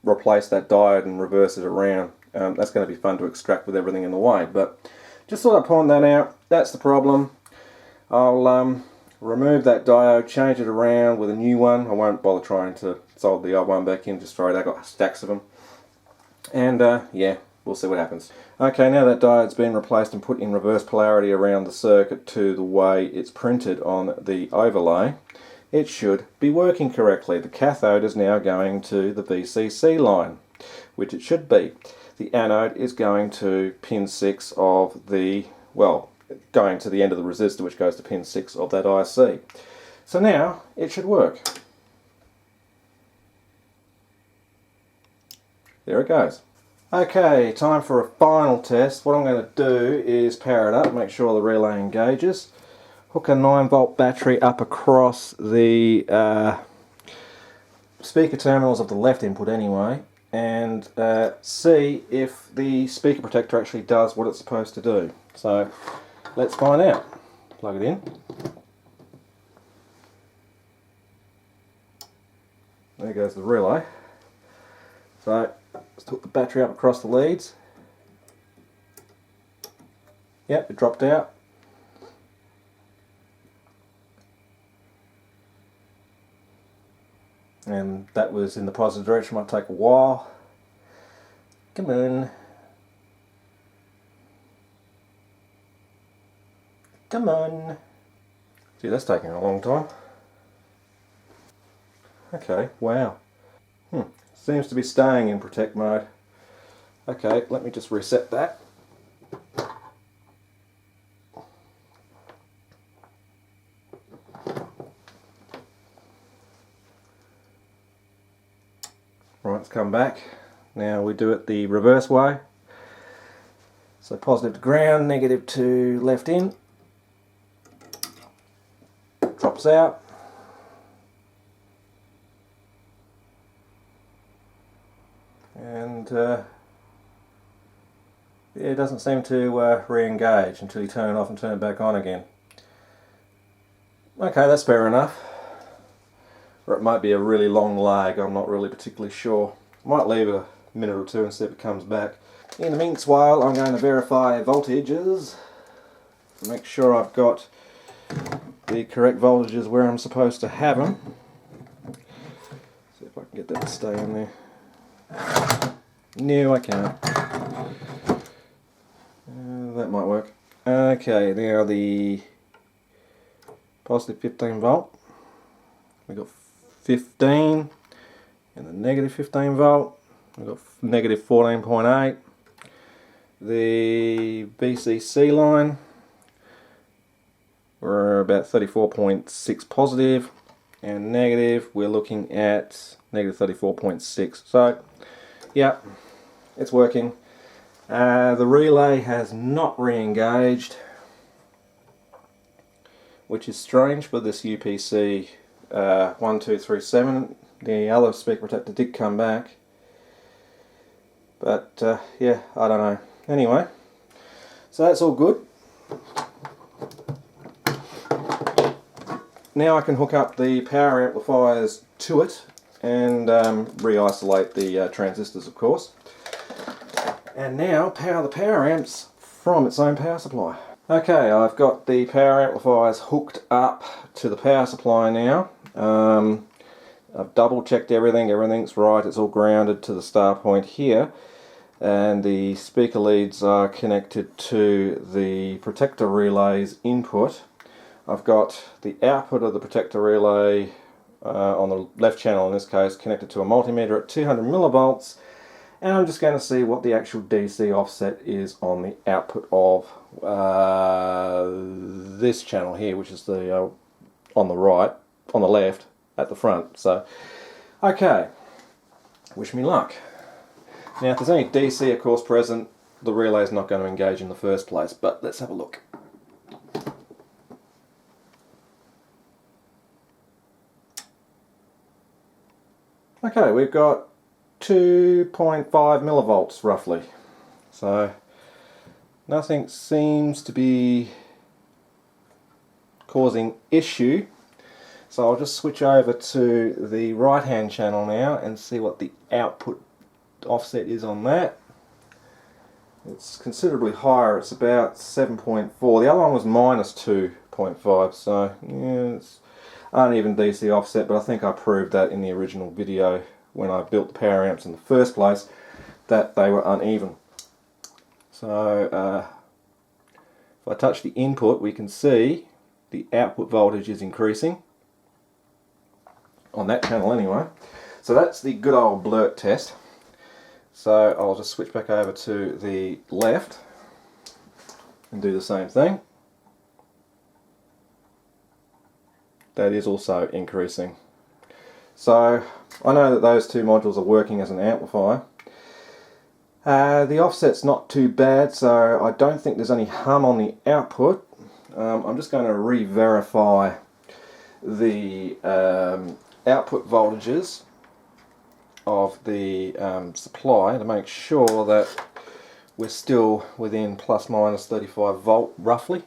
replace that diode and reverse it around. That's going to be fun to extract with everything in the way, but just thought I'd point that out. That's the problem. I'll remove that diode, change it around with a new one. I won't bother trying to solder the old one back in, just throw it. I've got stacks of them. And yeah, we'll see what happens. Okay, now that diode's been replaced and put in reverse polarity around the circuit to the way it's printed on the overlay, it should be working correctly. The cathode is now going to the VCC line, which it should be. The anode is going to pin 6 of the, well, going to the end of the resistor, which goes to pin 6 of that IC. So now it should work. There it goes. Okay, time for a final test. What I'm going to do is power it up, make sure the relay engages, hook a 9-volt battery up across the speaker terminals of the left input anyway, and see if the speaker protector actually does what it's supposed to do. So let's find out. Plug it in. There goes the relay. So let's hook the battery up across the leads. Yep, it dropped out. And that was in the positive direction. Might take a while. Come on. Come on. Gee, that's taking a long time. Okay, wow. Seems to be staying in protect mode. Okay, let me just reset that. Right, it's come back. Now we do it the reverse way. So positive to ground, negative to left in. Drops out. And yeah, it doesn't seem to re-engage until you turn it off and turn it back on again. Okay, that's fair enough. Or it might be a really long lag, I'm not really particularly sure. Might leave a minute or two and see if it comes back. In the meanwhile, I'm going to verify voltages to make sure I've got the correct voltages where I'm supposed to have them. See if I can get that to stay in there. No, I can't. That might work. Okay, now the positive 15 volt. We've got 15 and the negative 15 volt. We've got negative 14.8. The VCC line, we're about 34.6 positive, and negative, we're looking at negative 34.6. So, yeah, it's working. The relay has not re-engaged, which is strange for this UPC 1237. The other speaker protector did come back, but yeah, I don't know. Anyway, so that's all good. Now I can hook up the power amplifiers to it and re-isolate the transistors, of course. And now power the power amps from its own power supply. Okay, I've got the power amplifiers hooked up to the power supply now. I've double checked everything's right, it's all grounded to the star point here, and the speaker leads are connected to the protector relay's input. I've got the output of the protector relay on the left channel in this case, connected to a multimeter at 200 millivolts, and I'm just going to see what the actual DC offset is on the output of this channel here, which is the on the right, on the left, at the front. So, okay, wish me luck. Now, if there's any DC, of course, present, the relay is not going to engage in the first place, but let's have a look. Okay, we've got 2.5 millivolts roughly, so nothing seems to be causing issue. So I'll just switch over to the right hand channel now and see what the output offset is on that. It's considerably higher, it's about 7.4. The other one was minus 2.5, so yeah, it's uneven DC offset, but I think I proved that in the original video when I built the power amps in the first place, that they were uneven. So if I touch the input, we can see the output voltage is increasing on that channel anyway. So that's the good old blurt test. So I'll just switch back over to the left and do the same thing. That is also increasing. So I know that those two modules are working as an amplifier. The offset's not too bad, so I don't think there's any hum on the output. I'm just going to re-verify the output voltages of the supply to make sure that we're still within plus minus 35 volt roughly.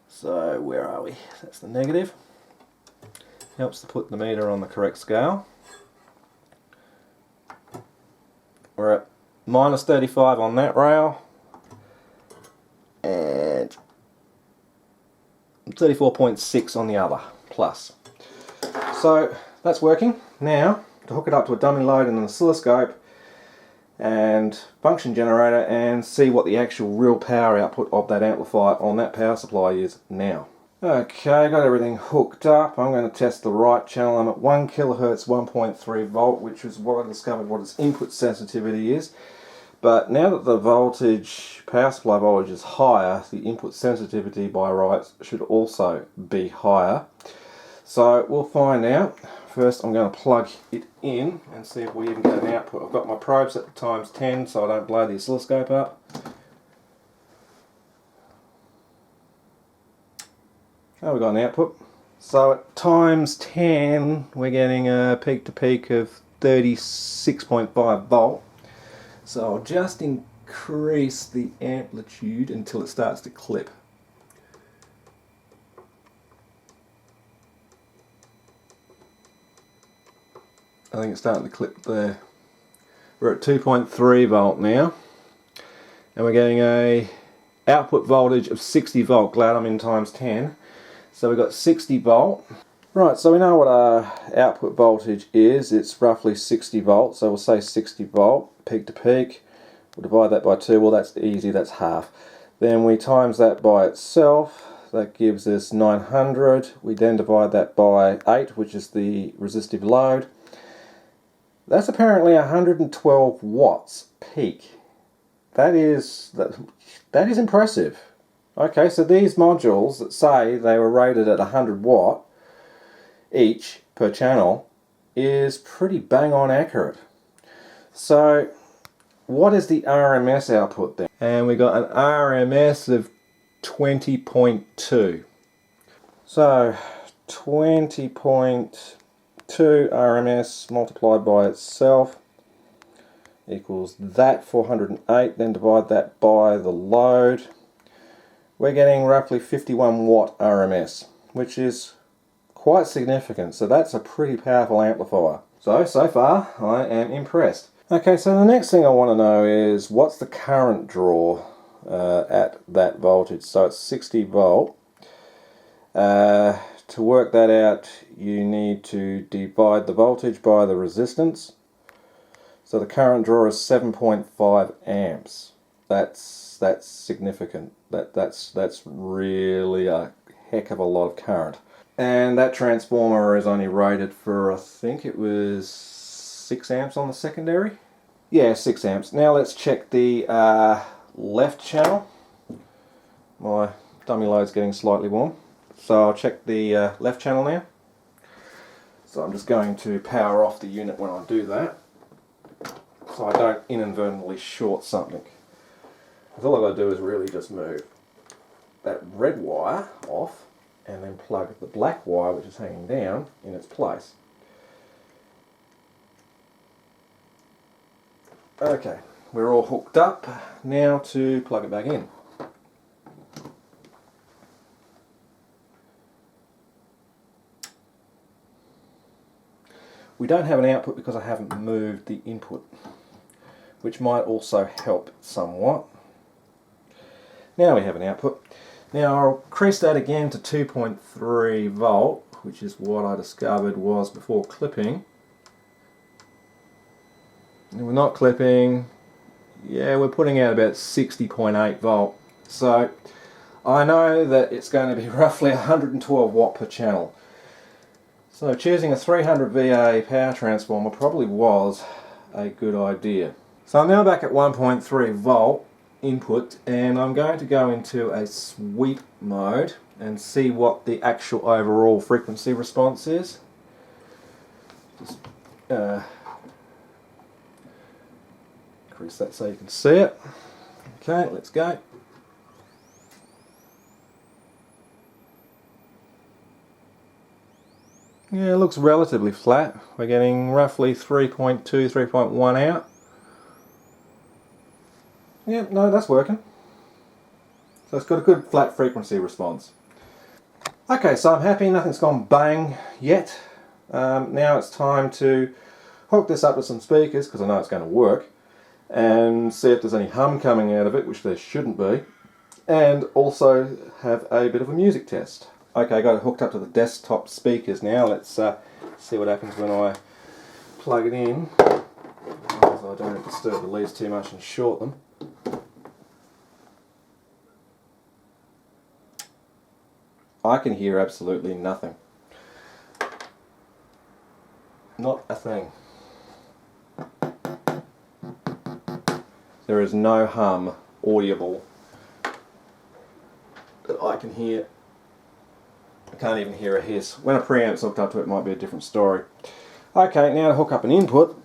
So where are we? That's the negative. Helps to put the meter on the correct scale. We're at minus 35 on that rail and 34.6 on the other, plus. So that's working. Now to hook it up to a dummy load and an oscilloscope and function generator and see what the actual real power output of that amplifier on that power supply is now. Okay, got everything hooked up. I'm going to test the right channel. I'm at 1 kilohertz 1.3 volt, which is what I discovered what its input sensitivity is. But now that the voltage, power supply voltage is higher, the input sensitivity by rights should also be higher. So we'll find out. First I'm going to plug it in and see if we even get an output. I've got my probe set to times 10 so I don't blow the oscilloscope up. Oh, we've got an output. So at times 10 we're getting a peak to peak of 36.5 volt. So I'll just increase the amplitude until it starts to clip. I think it's starting to clip there. We're at 2.3 volt now, and we're getting a output voltage of 60 volt. Glad I'm in times 10. So we've got 60 volt. Right, so we know what our output voltage is. It's roughly 60 volts, so we'll say 60 volt, peak to peak. We'll divide that by 2, well that's easy, that's half. Then we times that by itself, that gives us 900. We then divide that by 8, which is the resistive load. That's apparently 112 watts peak. That is impressive. Okay, so these modules that say they were rated at 100 watt each per channel is pretty bang on accurate. So what is the RMS output then? And we got an RMS of 20.2. So 20.2 RMS multiplied by itself equals that 408, then divide that by the load. We're getting roughly 51 watt RMS, which is quite significant. So that's a pretty powerful amplifier. So far I am impressed. Okay, so the next thing I want to know is what's the current draw at that voltage. So it's 60 volt. To work that out, you need to divide the voltage by the resistance. So the current draw is 7.5 amps. That's significant. That's really a heck of a lot of current. And that transformer is only rated for, I think it was 6 amps on the secondary. Yeah, 6 amps. Now let's check the left channel. My dummy load's getting slightly warm. So I'll check the left channel now. So I'm just going to power off the unit when I do that, so I don't inadvertently short something. Because all I've got to do is really just move that red wire off and then plug the black wire, which is hanging down, in its place. Okay, we're all hooked up. Now to plug it back in. We don't have an output because I haven't moved the input, which might also help somewhat. Now we have an output. Now I'll increase that again to 2.3 volt, which is what I discovered was before clipping. And we're not clipping. Yeah, we're putting out about 60.8 volt. So I know that it's going to be roughly 112 watt per channel. So choosing a 300 VA power transformer probably was a good idea. So I'm now back at 1.3 volt input, and I'm going to go into a sweep mode and see what the actual overall frequency response is. Just increase that so you can see it. Okay, let's go. Yeah, it looks relatively flat. We're getting roughly 3.2, 3.1 out. Yeah, no, that's working. So it's got a good flat frequency response. Okay, so I'm happy, nothing's gone bang yet. Now it's time to hook this up to some speakers, because I know it's going to work, and see if there's any hum coming out of it, which there shouldn't be, and also have a bit of a music test. Okay, I got it hooked up to the desktop speakers now. Let's see what happens when I plug it in, so I don't disturb the leads too much and short them. I can hear absolutely nothing. Not a thing. There is no hum audible that I can hear. I can't even hear a hiss. When a preamp's hooked up to it, it might be a different story. Okay, now to hook up an input,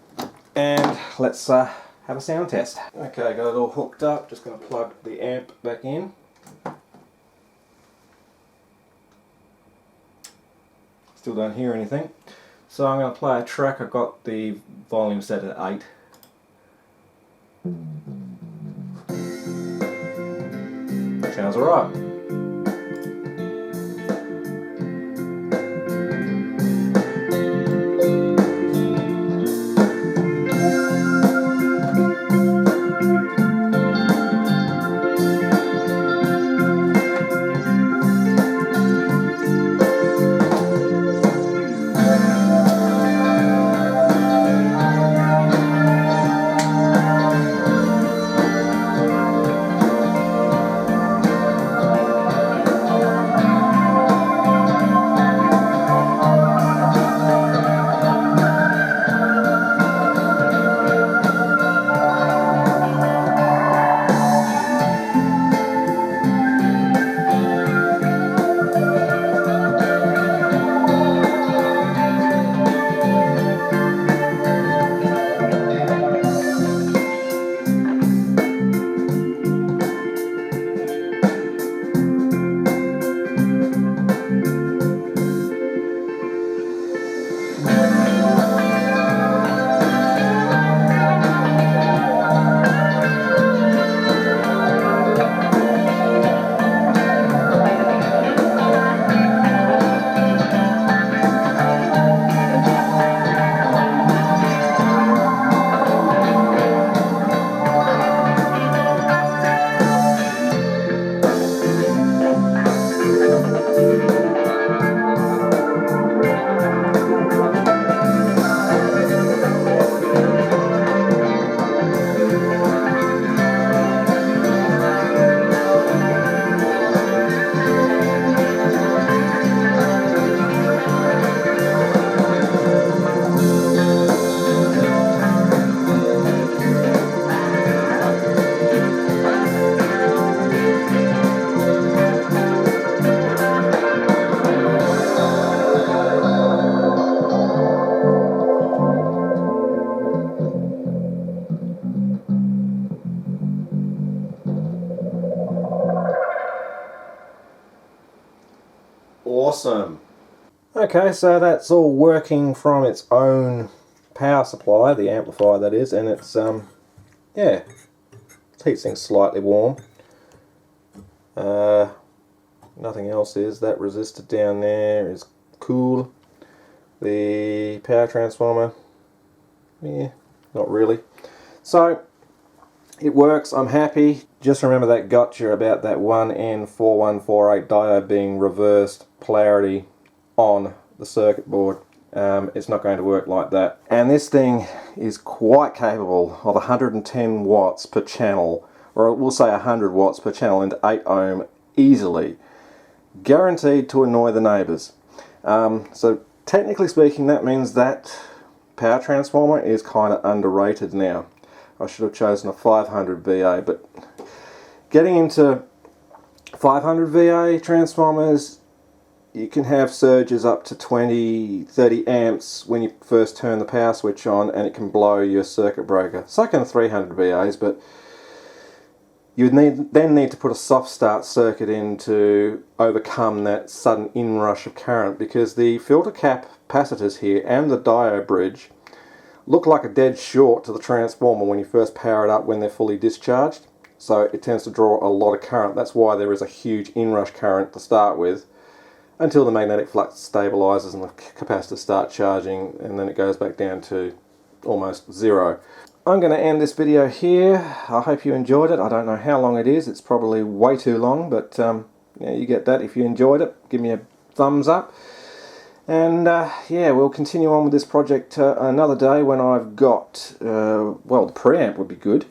and let's have a sound test. Okay, got it all hooked up. Just going to plug the amp back in. Still don't hear anything. So I'm going to play a track. I've got the volume set at 8. Sounds alright. Awesome. Okay, so that's all working from its own power supply, the amplifier that is, and it's yeah, heatsink's slightly warm. Nothing else is. That resistor down there is cool. The power transformer, yeah, not really. So it works, I'm happy. Just remember that gotcha about that 1N4148 diode being reversed polarity on the circuit board. It's not going to work like that. And this thing is quite capable of 110 watts per channel, or we'll say 100 watts per channel into 8 ohm easily. Guaranteed to annoy the neighbours. So technically speaking, that means that power transformer is kind of underrated now. I should have chosen a 500 VA, but getting into 500 VA transformers, you can have surges up to 20-30 amps when you first turn the power switch on, and it can blow your circuit breaker. So can 300 VAs, but you would then need to put a soft start circuit in to overcome that sudden inrush of current, because the filter capacitors here and the diode bridge look like a dead short to the transformer when you first power it up when they're fully discharged. So it tends to draw a lot of current. That's why there is a huge inrush current to start with, until the magnetic flux stabilizes and the capacitors start charging, and then it goes back down to almost zero. I'm going to end this video here. I hope you enjoyed it. I don't know how long it is. It's probably way too long, but yeah, you get that. If you enjoyed it, give me a thumbs up. And yeah, we'll continue on with this project another day when I've got, well, the preamp would be good.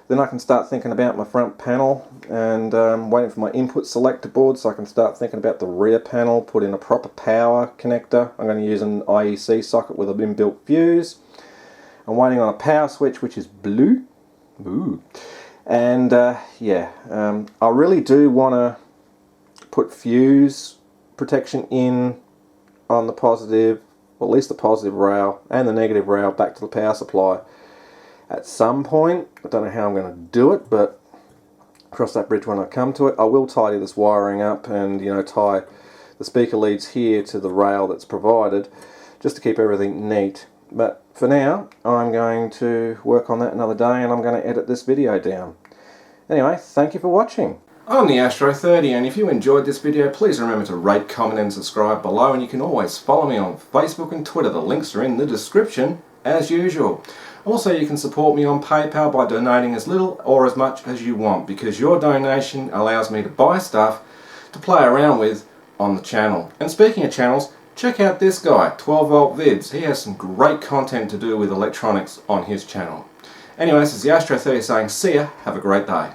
Then I can start thinking about my front panel, and waiting for my input selector board so I can start thinking about the rear panel, put in a proper power connector. I'm going to use an IEC socket with an inbuilt fuse. I'm waiting on a power switch which is blue. Ooh. And yeah, I really do want to put fuse protection in on the positive, or at least the positive rail and the negative rail back to the power supply at some point. I don't know how I'm going to do it, but cross that bridge when I come to it. I will tidy this wiring up and, you know, tie the speaker leads here to the rail that's provided, just to keep everything neat. But for now, I'm going to work on that another day, and I'm going to edit this video down. Anyway, thank you for watching. I'm the Astro 30, and if you enjoyed this video, please remember to rate, comment and subscribe below, and you can always follow me on Facebook and Twitter. The links are in the description as usual. Also, you can support me on PayPal by donating as little or as much as you want, because your donation allows me to buy stuff to play around with on the channel. And speaking of channels, check out this guy, 12 Volt Vids. He has some great content to do with electronics on his channel. Anyway, this is the Astro 30 saying see ya, have a great day.